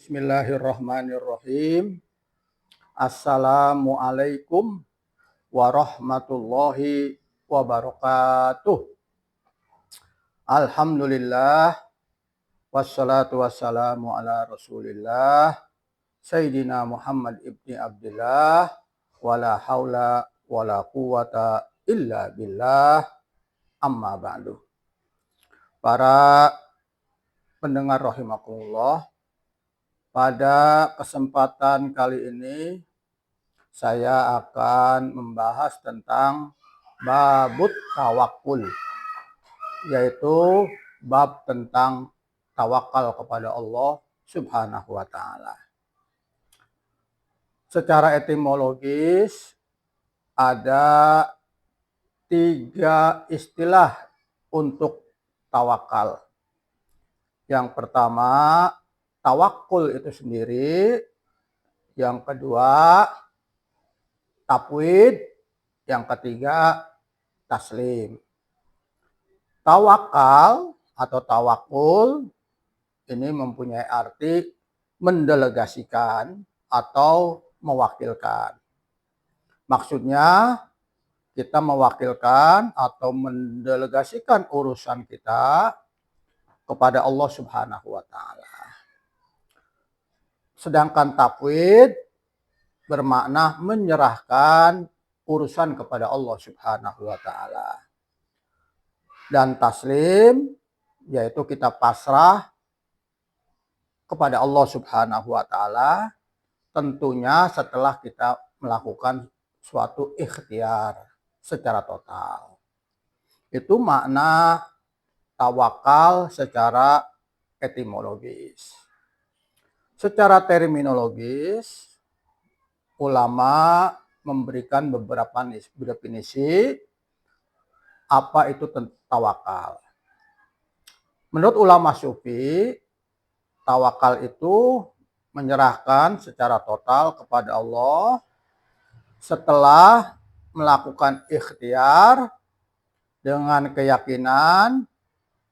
Bismillahirrahmanirrahim. Assalamualaikum warahmatullahi wabarakatuh. Alhamdulillah wassalatu wassalamu ala Rasulillah Sayyidina Muhammad ibni Abdullah wala haula wala quwata illa billah amma ba'du. Para pendengar rahimakumullah, pada kesempatan kali ini saya akan membahas tentang babut tawakul, yaitu bab tentang tawakal kepada Allah Subhanahu wa taala. Secara etimologis ada 3 istilah untuk tawakal. Yang pertama, tawakul itu sendiri. Yang kedua, tafwid. Yang ketiga, taslim. Tawakal atau tawakul ini mempunyai arti mendelegasikan atau mewakilkan. Maksudnya kita mewakilkan atau mendelegasikan urusan kita kepada Allah Subhanahu wa taala. Sedangkan tafwid bermakna menyerahkan urusan kepada Allah Subhanahu wa taala. Dan taslim yaitu kita pasrah kepada Allah Subhanahu wa taala, tentunya setelah kita melakukan suatu ikhtiar secara total. Itu makna tawakal secara etimologis. Secara terminologis, ulama memberikan beberapa definisi apa itu tawakal. Menurut ulama sufi, tawakal itu menyerahkan secara total kepada Allah setelah melakukan ikhtiar dengan keyakinan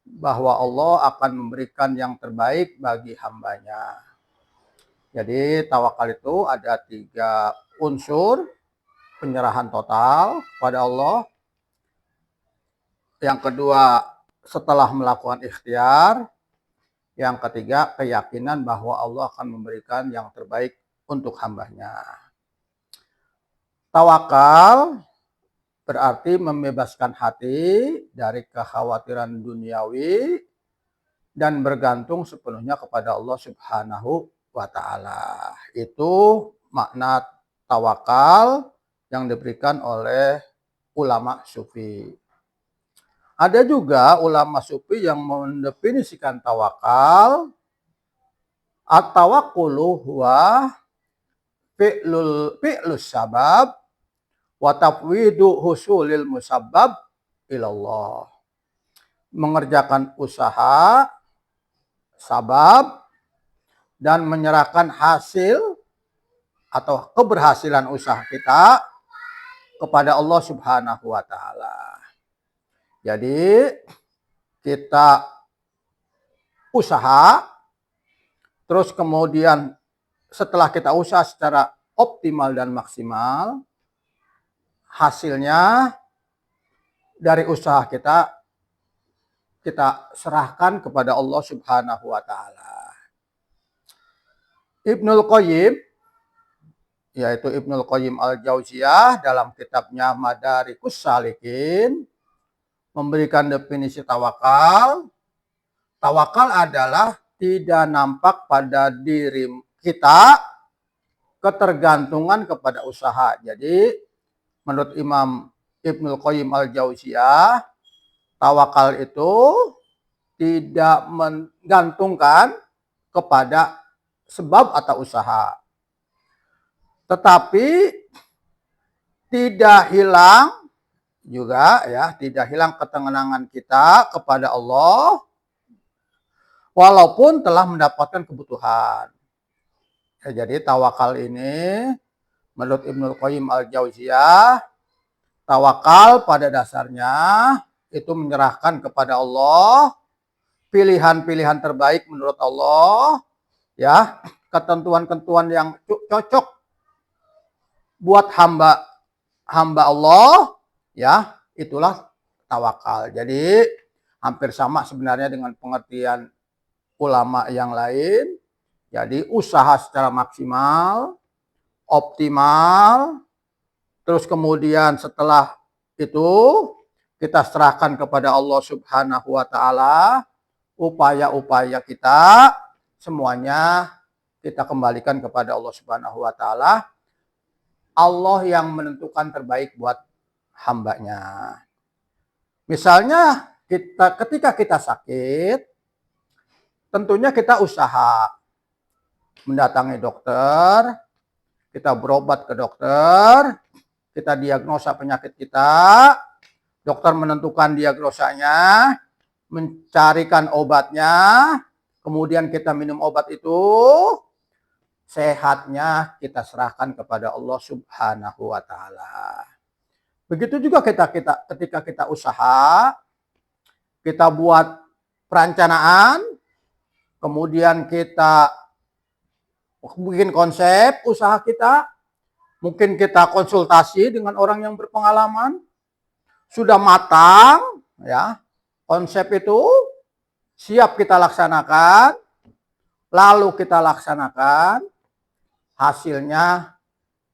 bahwa Allah akan memberikan yang terbaik bagi hambanya. Jadi tawakal itu ada 3 unsur: penyerahan total kepada Allah. Yang kedua, setelah melakukan ikhtiar. Yang ketiga, keyakinan bahwa Allah akan memberikan yang terbaik untuk hambanya. Tawakal berarti membebaskan hati dari kekhawatiran duniawi dan bergantung sepenuhnya kepada Allah Subhanahu wa taala. Itu makna tawakal yang diberikan oleh ulama sufi. Ada juga ulama sufi yang mendefinisikan tawakal, at-tawakkulu huwa fi'lus sabab wa tafwidu husulil musabbab ilallah. Mengerjakan usaha sabab dan menyerahkan hasil atau keberhasilan usaha kita kepada Allah Subhanahu wa taala. Jadi kita usaha, terus kemudian setelah kita usaha secara optimal dan maksimal, hasilnya dari usaha kita serahkan kepada Allah Subhanahu wa taala. Ibnul Qayyim, yaitu Ibnul Qayyim al-Jauziyah, dalam kitabnya Madarikus Salikin memberikan definisi tawakal. Tawakal adalah tidak nampak pada diri kita ketergantungan kepada usaha. Jadi menurut Imam Ibnul Qayyim al-Jauziyah, tawakal itu tidak menggantungkan kepada sebab atau usaha. Tetapi tidak hilang juga tidak hilang ketenangan kita kepada Allah walaupun telah mendapatkan kebutuhan. Jadi tawakal ini menurut Ibnul Qayyim al-Jauziyah, tawakal pada dasarnya itu menyerahkan kepada Allah pilihan-pilihan terbaik menurut Allah, ketentuan-ketentuan yang cocok buat hamba Allah, ya, itulah tawakal. Jadi hampir sama sebenarnya dengan pengertian ulama yang lain. Jadi usaha secara maksimal, optimal, terus kemudian setelah itu kita serahkan kepada Allah Subhanahu wa taala. Upaya-upaya kita semuanya kita kembalikan kepada Allah Subhanahu wa taala. Allah yang menentukan terbaik buat hambanya. Misalnya ketika kita sakit, tentunya kita usaha mendatangi dokter, kita berobat ke dokter, kita diagnosa penyakit kita, dokter menentukan diagnosanya, mencarikan obatnya, kemudian kita minum obat itu, sehatnya kita serahkan kepada Allah Subhanahu wa taala. Begitu juga ketika kita usaha, kita buat perencanaan, kemudian kita bikin konsep usaha kita, mungkin kita konsultasi dengan orang yang berpengalaman, sudah matang, ya, konsep itu siap kita laksanakan, lalu kita laksanakan, hasilnya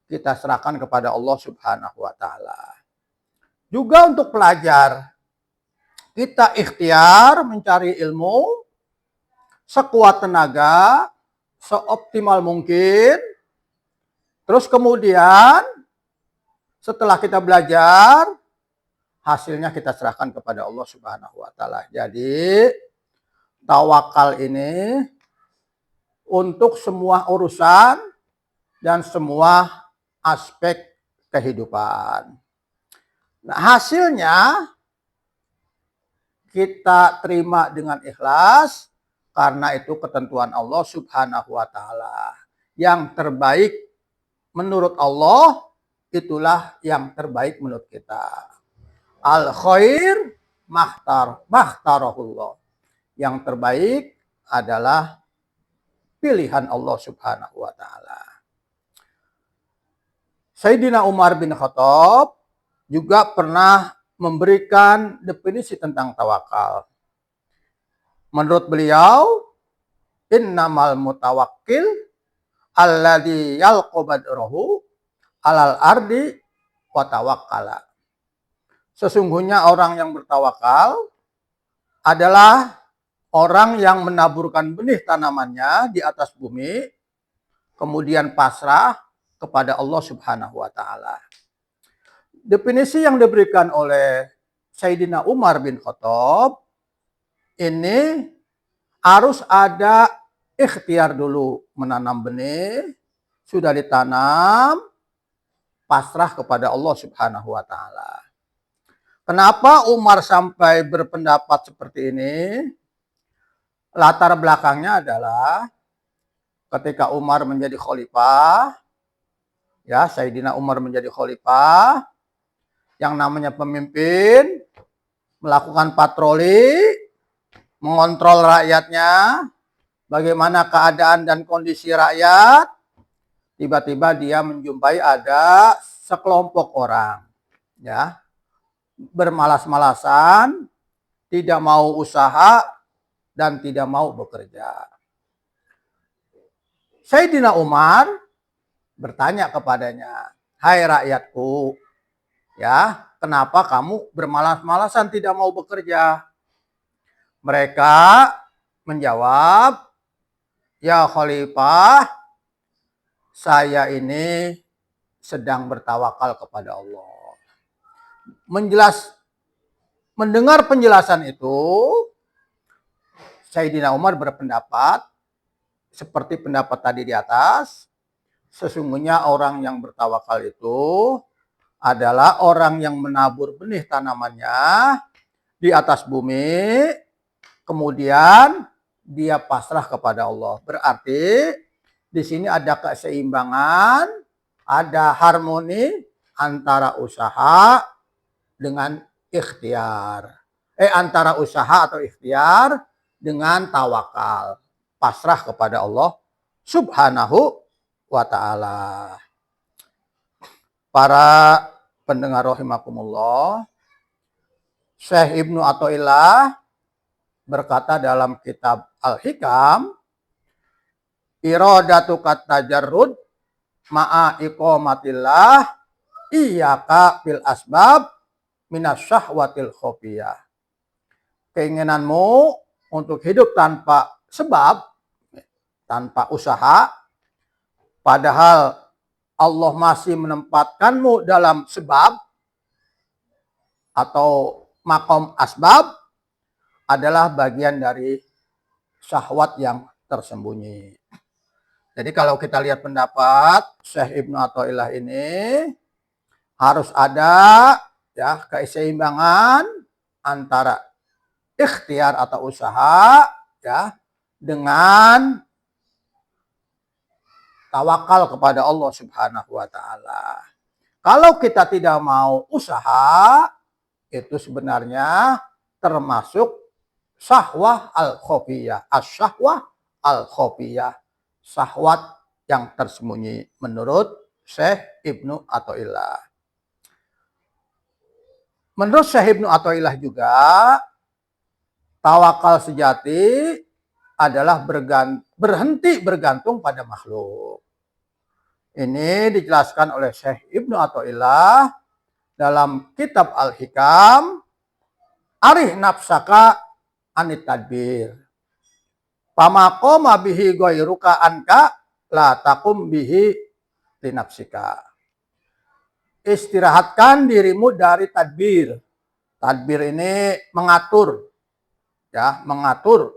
kita serahkan kepada Allah Subhanahu wa taala. Juga untuk pelajar, kita ikhtiar mencari ilmu sekuat tenaga, seoptimal mungkin. Terus kemudian setelah kita belajar, hasilnya kita serahkan kepada Allah Subhanahu wa taala. Jadi tawakal ini untuk semua urusan dan semua aspek kehidupan. Nah, hasilnya kita terima dengan ikhlas karena itu ketentuan Allah Subhanahu wa taala. Yang terbaik menurut Allah itulah yang terbaik menurut kita. Al khair makhtarahullah. Yang terbaik adalah pilihan Allah Subhanahu wa taala. Sayyidina Umar bin Khattab juga pernah memberikan definisi tentang tawakal. Menurut beliau, innamal mutawakkil alladzi yalqabadrahu alal ardi wa tawakkala. Sesungguhnya orang yang bertawakal adalah orang yang menaburkan benih tanamannya di atas bumi, kemudian pasrah kepada Allah Subhanahu wa taala. Definisi yang diberikan oleh Sayyidina Umar bin Khattab ini harus ada ikhtiar dulu menanam benih, sudah ditanam, pasrah kepada Allah Subhanahu wa taala. Kenapa Umar sampai berpendapat seperti ini? Latar belakangnya adalah ketika Umar menjadi khalifah, ya, Sayyidina Umar menjadi khalifah, yang namanya pemimpin, melakukan patroli, mengontrol rakyatnya, bagaimana keadaan dan kondisi rakyat, tiba-tiba dia menjumpai ada sekelompok orang, ya, bermalas-malasan, tidak mau usaha, dan tidak mau bekerja. Sayyidina Umar bertanya kepadanya, hai rakyatku, ya, kenapa kamu bermalas-malasan tidak mau bekerja? Mereka menjawab, ya Khalifah, saya ini sedang bertawakal kepada Allah. Mendengar penjelasan itu, Sayyidina Umar berpendapat seperti pendapat tadi di atas, sesungguhnya orang yang bertawakal itu adalah orang yang menabur benih tanamannya di atas bumi, kemudian dia pasrah kepada Allah. Berarti di sini ada keseimbangan, ada harmoni antara usaha dengan ikhtiar. Antara usaha atau ikhtiar dengan tawakal. Pasrah kepada Allah Subhanahu wa ta'ala. Para pendengar rahimakumullah, Syekh Ibnu Athaillah berkata dalam kitab Al-Hikam, iradatu katajarrud ma'a iqamatillah iyyaka bil asbab minas syahwatil khofiyah. Keinginanmu untuk hidup tanpa sebab, tanpa usaha, padahal Allah masih menempatkanmu dalam sebab atau makom asbab, adalah bagian dari syahwat yang tersembunyi. Jadi kalau kita lihat pendapat Syekh Ibnu Athaillah ini, harus ada ya keseimbangan antara ikhtiar atau usaha ya dengan tawakal kepada Allah Subhanahu wa ta'ala. Kalau kita tidak mau usaha, itu sebenarnya termasuk syahwah al-khofiyah. As-syahwah al-khofiyah. Syahwat yang tersembunyi menurut Syekh Ibnu Athaillah. Menurut Syekh Ibnu Athaillah juga, tawakal sejati adalah berhenti bergantung pada makhluk. Ini dijelaskan oleh Syekh Ibnu Athaillah dalam kitab Al-Hikam, arih nafsaka anit tadbir. Pamaqoma bihi ghairuka anka la takum bihi linafsika. Istirahatkan dirimu dari tadbir. Tadbir ini mengatur. Ya, mengatur.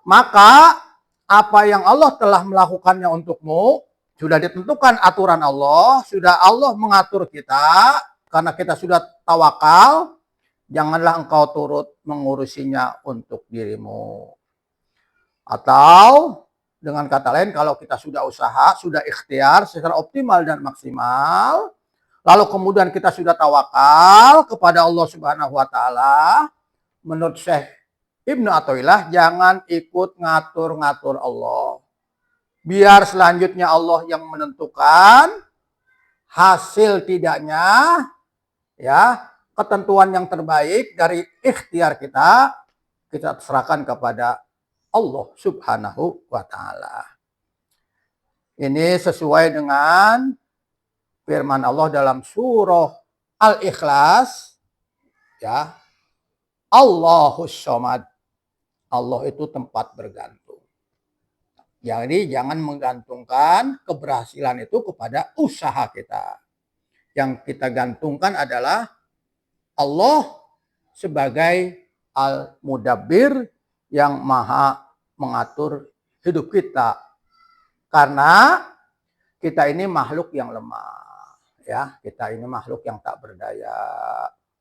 Maka apa yang Allah telah melakukannya untukmu, sudah ditentukan aturan Allah, sudah Allah mengatur kita, karena kita sudah tawakal, janganlah engkau turut mengurusinya untuk dirimu. Atau dengan kata lain, kalau kita sudah usaha, sudah ikhtiar secara optimal dan maksimal, lalu kemudian kita sudah tawakal kepada Allah Subhanahu wa ta'ala, menurut Syekh Ibnu Athaillah, jangan ikut ngatur-ngatur Allah. Biar selanjutnya Allah yang menentukan hasil tidaknya, ya, ketentuan yang terbaik dari ikhtiar kita serahkan kepada Allah Subhanahu wa ta'ala. Ini sesuai dengan firman Allah dalam surah Al-Ikhlas, ya, Allahus Shomad. Allah itu tempat bergantung. Jadi jangan menggantungkan keberhasilan itu kepada usaha kita. Yang kita gantungkan adalah Allah sebagai Al-Mudabbir yang maha mengatur hidup kita. Karena kita ini makhluk yang lemah. Ya, kita ini makhluk yang tak berdaya.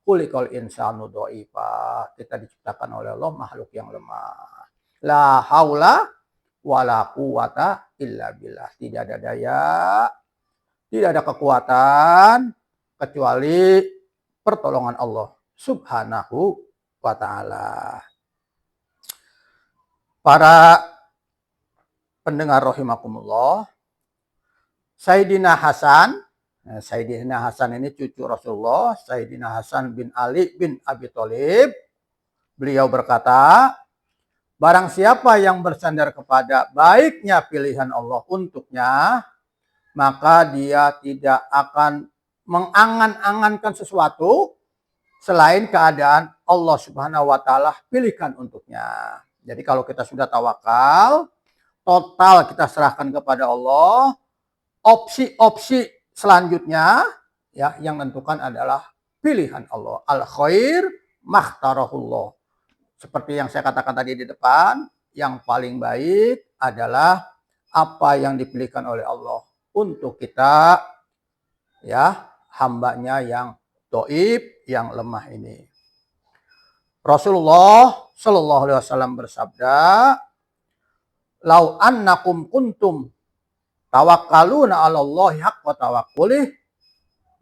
Kulikal insanu do'ifa. Kita diciptakan oleh Allah makhluk yang lemah. La haula wala quwata illa billah. Tidak ada daya, tidak ada kekuatan kecuali pertolongan Allah Subhanahu wa ta'ala. Para pendengar rahimakumullah, Sayyidina Hasan ini cucu Rasulullah, Sayyidina Hasan bin Ali bin Abi Thalib. Beliau berkata, barang siapa yang bersandar kepada baiknya pilihan Allah untuknya, maka dia tidak akan mengangan-angankan sesuatu selain keadaan Allah Subhanahu wa ta'ala pilihkan untuknya. Jadi kalau kita sudah tawakal, total kita serahkan kepada Allah, opsi-opsi selanjutnya ya yang menentukan adalah pilihan Allah. Al khair makhtarahullah. Seperti yang saya katakan tadi di depan, yang paling baik adalah apa yang dipilihkan oleh Allah untuk kita, ya, hambanya yang dhaif, yang lemah ini. Rasulullah Shallallahu Alaihi Wasallam bersabda, "Lau annakum kuntum tawakkaluna 'ala Allahi haqqa tawakkulih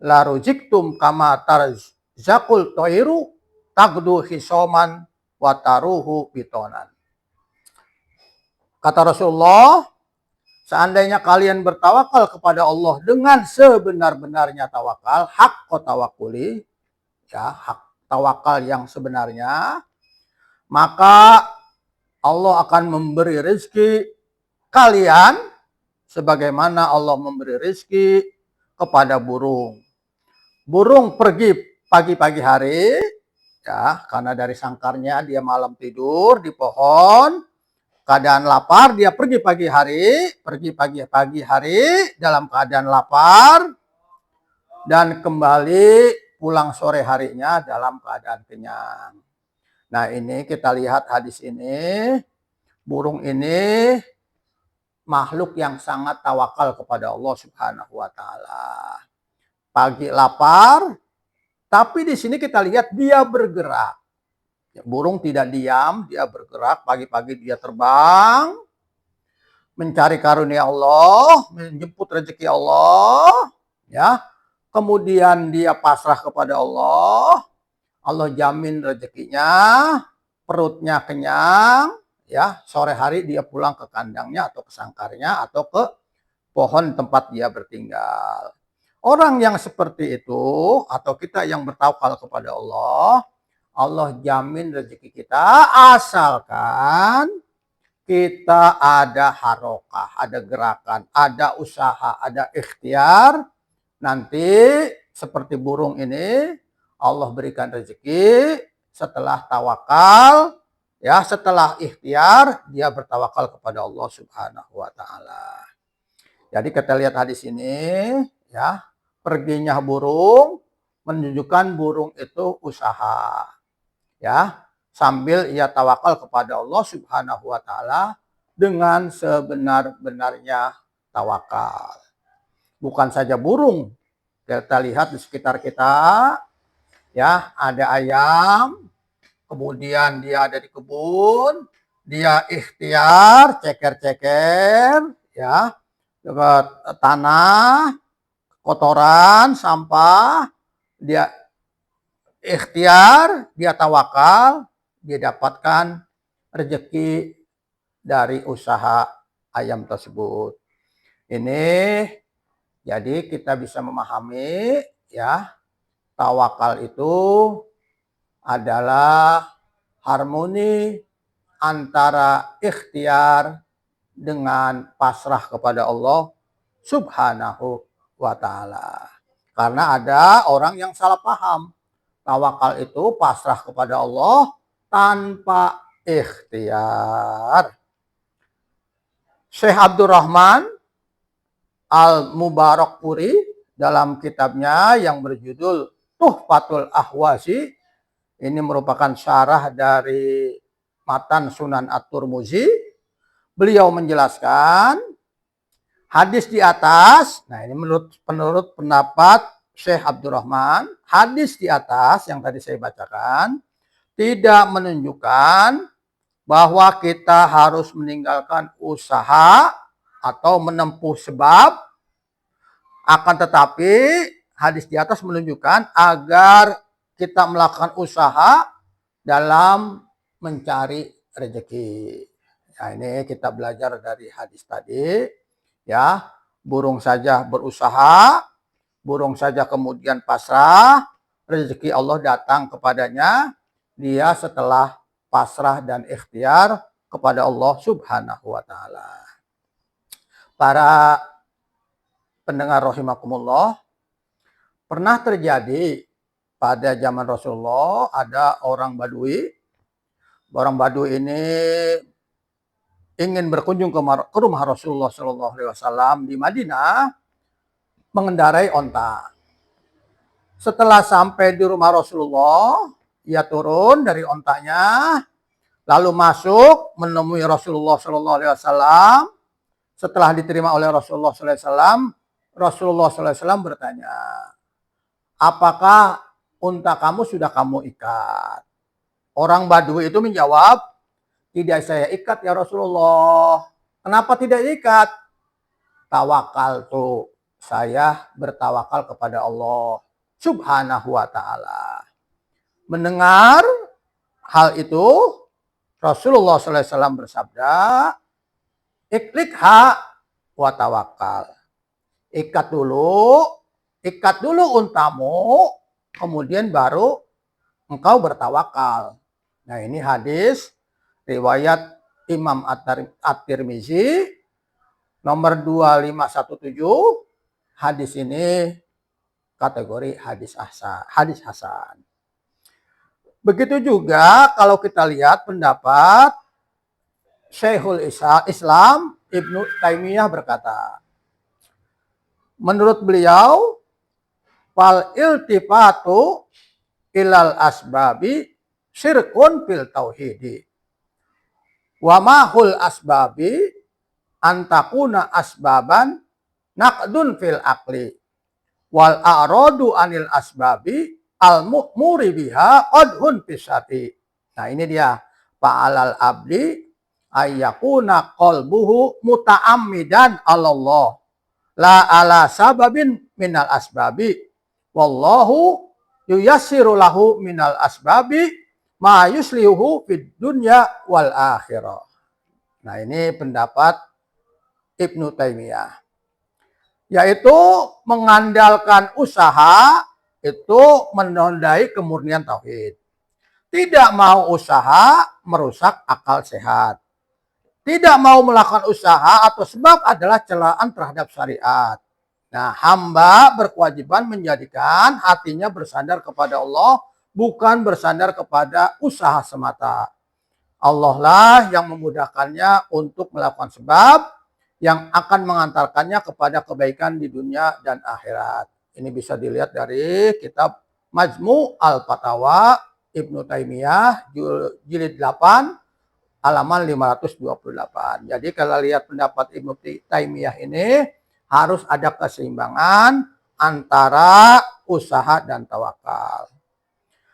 la rujiktum kama tarzaqul thairu tagdu hisoman wa taruhu bitonan." Kata Rasulullah, seandainya kalian bertawakal kepada Allah dengan sebenar-benarnya tawakal, hak tawakuli, ya, hak tawakal yang sebenarnya, maka Allah akan memberi rezeki kalian sebagaimana Allah memberi rezeki kepada burung. Burung pergi pagi-pagi hari, ya, karena dari sangkarnya dia malam tidur di pohon, keadaan lapar, dia pergi pagi hari dalam keadaan lapar, dan kembali pulang sore harinya dalam keadaan kenyang. Nah, ini kita lihat hadis ini, burung ini makhluk yang sangat tawakal kepada Allah Subhanahu wa taala. Pagi lapar, tapi di sini kita lihat dia bergerak. Burung tidak diam, dia bergerak, pagi-pagi dia terbang, mencari karunia Allah, menjemput rezeki Allah, ya. Kemudian dia pasrah kepada Allah. Allah jamin rezekinya, perutnya kenyang, ya. Sore hari dia pulang ke kandangnya atau ke sangkarnya atau ke pohon tempat dia bertinggal. Orang yang seperti itu atau kita yang bertawakal kepada Allah, Allah jamin rezeki kita asalkan kita ada harokah, ada gerakan, ada usaha, ada ikhtiar. Nanti seperti burung ini, Allah berikan rezeki setelah tawakal, ya, setelah ikhtiar dia bertawakal kepada Allah Subhanahu wa taala. Jadi kita lihat hadis ini, ya, perginya burung menunjukkan burung itu usaha, ya, sambil ia tawakal kepada Allah Subhanahu wa taala dengan sebenar-benarnya tawakal. Bukan saja burung, kita lihat di sekitar kita, ya, ada ayam, kemudian dia ada di kebun, dia ikhtiar, ceker-ceker, ya, ke tanah, kotoran, sampah, dia ikhtiar, dia tawakal, dia dapatkan rezeki dari usaha ayam tersebut. Ini jadi kita bisa memahami, ya, tawakal itu adalah harmoni antara ikhtiar dengan pasrah kepada Allah Subhanahu wa taala. Karena ada orang yang salah paham. Tawakal itu pasrah kepada Allah tanpa ikhtiar. Syekh Abdurrahman Al-Mubarakpuri dalam kitabnya yang berjudul Tuhfatul Ahwazi, ini merupakan syarah dari matan Sunan At-Tirmidzi. Beliau menjelaskan hadis di atas, nah ini menurut pendapat Syekh Abdurrahman, hadis di atas yang tadi saya bacakan tidak menunjukkan bahwa kita harus meninggalkan usaha atau menempuh sebab, akan tetapi hadis di atas menunjukkan agar kita melakukan usaha dalam mencari rezeki. Nah, ini kita belajar dari hadis tadi, ya. Burung saja berusaha, burung saja kemudian pasrah, rezeki Allah datang kepadanya, dia setelah pasrah dan ikhtiar kepada Allah Subhanahu wa taala. Para pendengar rahimakumullah, pernah terjadi pada zaman Rasulullah ada orang Badui. Orang Badui ini ingin berkunjung ke rumah Rasulullah SAW di Madinah mengendarai onta. Setelah sampai di rumah Rasulullah, ia turun dari ontanya, lalu masuk menemui Rasulullah SAW. Setelah diterima oleh Rasulullah SAW, Rasulullah SAW bertanya, apakah unta kamu sudah kamu ikat? Orang Badui itu menjawab, tidak saya ikat ya Rasulullah. Kenapa tidak ikat? Tawakal tuh, saya bertawakal kepada Allah Subhanahu wa taala. Mendengar hal itu, Rasulullah SAW bersabda, Iklikha wa tawakkal. Ikat dulu untamu, kemudian baru engkau bertawakal. Nah, ini hadis riwayat Imam At-Tirmizi nomor 2517. Hadis ini kategori hadis hasan. Begitu juga kalau kita lihat pendapat Syekhul Islam Ibnu Taimiyah berkata, menurut beliau, fal iltifatu ilal asbabi syirkun fil tauhidi. Wa mahul asbabi antakuna asbaban naqdun fil akli. Wal a'radu anil asbabi al mu'muri biha qadhun fisati. Nah, ini dia. Fa'alal abdi ayyakuna qalbuhu muta'ammidan Allah. La ala sababin minal asbabi. Wallahu yuyassiru lahu minal asbabi ma yuslihu fid dunya wal akhirah. Nah, ini pendapat Ibnu Taimiyah. Yaitu mengandalkan usaha itu menodai kemurnian tauhid. Tidak mau usaha merusak akal sehat. Tidak mau melakukan usaha atau sebab adalah celaan terhadap syariat. Nah, hamba berkewajiban menjadikan hatinya bersandar kepada Allah, bukan bersandar kepada usaha semata. Allah lah yang memudahkannya untuk melakukan sebab yang akan mengantarkannya kepada kebaikan di dunia dan akhirat. Ini bisa dilihat dari kitab Majmu' al-Fatawa Ibnu Taimiyah jilid 8 halaman 528. Jadi kalau lihat pendapat Ibnu Taimiyah ini harus ada keseimbangan antara usaha dan tawakal.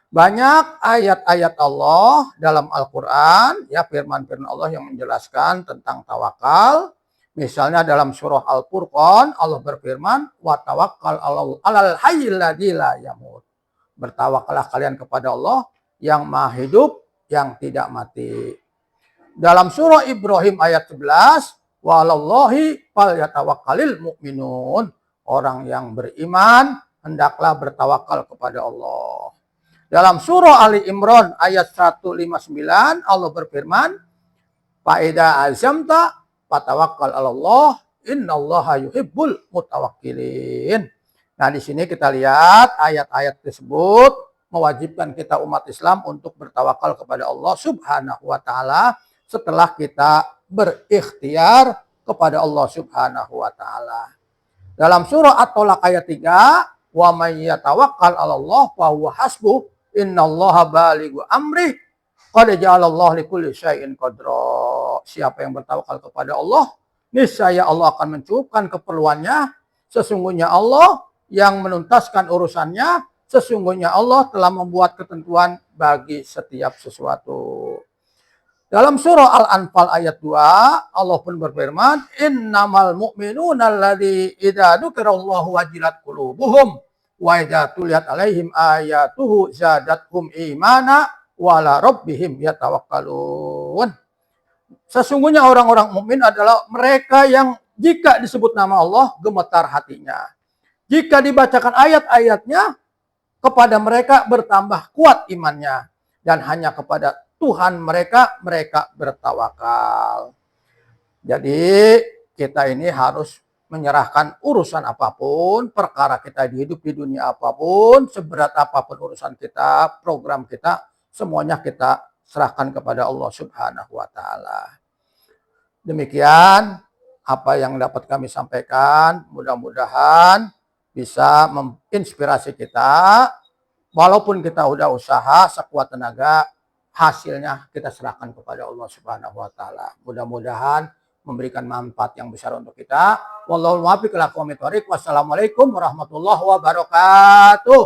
Banyak ayat-ayat Allah dalam Al-Quran, ya firman-firman Allah yang menjelaskan tentang tawakal. Misalnya dalam surah Al-Furqan, Allah berfirman, wa tawakkal alal hayyil ladzi la yamut. Bertawakallah kalian kepada Allah yang maha hidup, yang tidak mati. Dalam surah Ibrahim ayat 11, wa 'alallahi falyatawakkalil mu'minun. Orang yang beriman hendaklah bertawakal kepada Allah. Dalam surah Ali Imran ayat 159, Allah berfirman, fa'idha azamta fatawakkal 'alallah innallaha yuhibbul mutawakkilin. Nah, di sini kita lihat ayat-ayat tersebut mewajibkan kita umat Islam untuk bertawakal kepada Allah Subhanahu wa taala setelah kita berikhtiar kepada Allah Subhanahu wa taala. Dalam surah At-Tolak ayat 3, wa may yatawakkal 'alallah fa huwa hasbuh innallaha balighu amrih qad ja'alallahu likulli syai'in qadra. Siapa yang bertawakal kepada Allah, niscaya Allah akan mencukupkan keperluannya. Sesungguhnya Allah yang menuntaskan urusannya. Sesungguhnya Allah telah membuat ketentuan bagi setiap sesuatu. Dalam surah Al-Anfal ayat 2, Allah pun berfirman, innamal mu'minuna alladzi idza dzukirallahu wajilat qulubuhum wa idza tuliyat alaihim ayatuhu zadatuhum imana wa ala rabbihim yatawakkalun. Sesungguhnya orang-orang mukmin adalah mereka yang jika disebut nama Allah gemetar hatinya. Jika dibacakan ayat-ayatnya kepada mereka bertambah kuat imannya, dan hanya kepada Tuhan mereka bertawakal. Jadi kita ini harus menyerahkan urusan apapun, perkara kita hidup di dunia apapun, seberat apapun urusan kita, program kita, semuanya kita serahkan kepada Allah Subhanahu wa taala. Demikian apa yang dapat kami sampaikan, mudah-mudahan bisa menginspirasi kita. Walaupun kita udah usaha sekuat tenaga, hasilnya kita serahkan kepada Allah Subhanahu wa taala. Mudah-mudahan memberikan manfaat yang besar untuk kita. Wallahul muwaffiq ila aqwamit thoriq. Wassalamualaikum warahmatullahi wabarakatuh.